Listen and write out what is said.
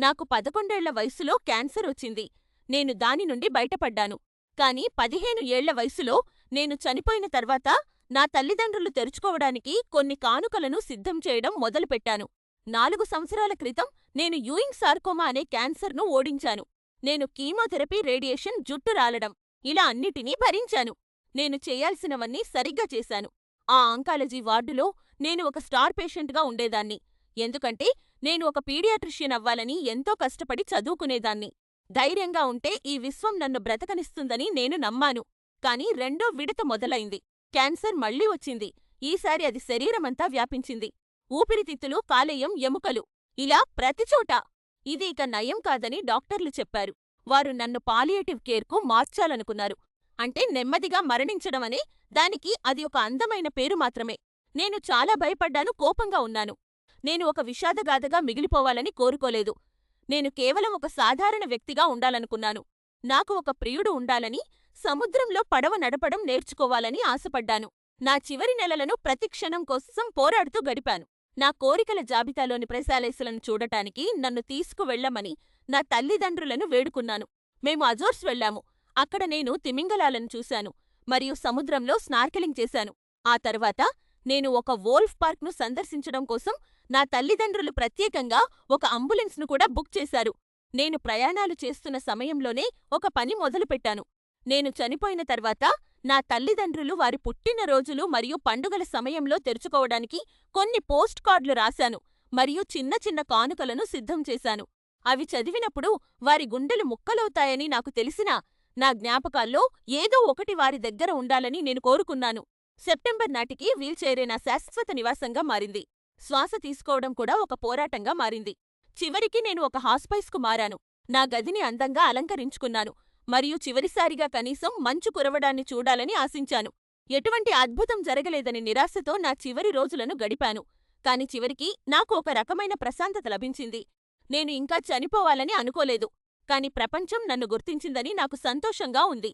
నాకు 11 ఏళ్ల వయసులో క్యాన్సర్ వచ్చింది. నేను దాని నుండి బయటపడ్డాను. కానీ 15 ఏళ్ల వయసులో నేను చనిపోయిన తర్వాత నా తల్లిదండ్రులు తెరుచుకోవడానికి కొన్ని కానుకలను సిద్ధం చేయడం మొదలుపెట్టాను. 4 సంవత్సరాల క్రితం నేను యూయింగ్ సార్కోమా అనే క్యాన్సర్ను ఓడించాను. నేను కీమోథెరపీ, రేడియేషన్, జుట్టు రాలడం ఇలా అన్నిటినీ భరించాను. నేను చేయాల్సినవన్నీ సరిగ్గా చేశాను. ఆ ఆంకాలజీ వార్డులో నేను ఒక స్టార్ పేషెంట్గా ఉండేదాన్ని. ఎందుకంటే నేను ఒక పీడియాట్రిషియన్ అవ్వాలని ఎంతో కష్టపడి చదువుకునేదాన్ని. ధైర్యంగా ఉంటే ఈ విశ్వం నన్ను బ్రతకనిస్తుందని నేను నమ్మాను. కాని రెండో విడత మొదలైంది. క్యాన్సర్ మళ్ళీ వచ్చింది. ఈసారి అది శరీరమంతా వ్యాపించింది. ఊపిరితిత్తులు, కాలేయం, ఎముకలు ఇలా ప్రతిచోటా. ఇది ఇక నయం కాదని డాక్టర్లు చెప్పారు. వారు నన్ను పాలియేటివ్ కేర్కు మార్చాలనుకున్నారు. అంటే నెమ్మదిగా మరణించడమనే. దానికి అది ఒక అందమైన పేరు మాత్రమే. నేను చాలా భయపడ్డాను, కోపంగా ఉన్నాను. నేను ఒక విషాదగాథగా మిగిలిపోవాలని కోరుకోలేదు. నేను కేవలం ఒక సాధారణ వ్యక్తిగా ఉండాలనుకున్నాను. నాకు ఒక ప్రియుడు ఉండాలని, సముద్రంలో పడవ నడపడం నేర్చుకోవాలని ఆశపడ్డాను. నా చివరి నెలలను ప్రతి క్షణం కోసం పోరాడుతూ గడిపాను. నా కోరికల జాబితాలోని ప్రశాలేసులను చూడటానికి నన్ను తీసుకువెళ్ళమని నా తల్లిదండ్రులను వేడుకున్నాను. మేము అజోర్స్ వెళ్ళాము. అక్కడ నేను తిమింగలాలను చూశాను మరియు సముద్రంలో స్నార్కెలింగ్ చేశాను. ఆ తర్వాత నేను ఒక వోల్ఫ్ పార్క్ను సందర్శించడం కోసం నా తల్లిదండ్రులు ప్రత్యేకంగా ఒక అంబులెన్స్ను కూడా బుక్ చేశారు. నేను ప్రయాణాలు చేస్తున్న సమయంలోనే ఒక పని మొదలుపెట్టాను. నేను చనిపోయిన తర్వాత నా తల్లిదండ్రులు వారి పుట్టినరోజులు మరియు పండుగల సమయంలో తెరుచుకోవడానికి కొన్ని పోస్ట్ కార్డులు రాశాను మరియు చిన్న చిన్న కానుకలను సిద్ధం చేశాను. అవి చదివినప్పుడు వారి గుండెలు ముక్కలవుతాయని నాకు తెలిసినా, నా జ్ఞాపకాల్లో ఏదో ఒకటి వారి దగ్గర ఉండాలని నేను కోరుకున్నాను. సెప్టెంబర్ నాటికి వీల్చైరే నా శాశ్వత నివాసంగా మారింది. శ్వాస తీసుకోవడం కూడా ఒక పోరాటంగా మారింది. చివరికి నేను ఒక హాస్పైస్కు మారాను. నా గదిని అందంగా అలంకరించుకున్నాను మరియు చివరిసారిగా కనీసం మంచు కురవడాన్ని చూడాలని ఆశించాను. ఎటువంటి అద్భుతం జరగలేదని నిరాశతో నా చివరి రోజులను గడిపాను. కాని చివరికి నాకు ఒక రకమైన ప్రశాంతత లభించింది. నేను ఇంకా చనిపోవాలని అనుకోలేదు. కాని ప్రపంచం నన్ను గుర్తించిందని నాకు సంతోషంగా ఉంది.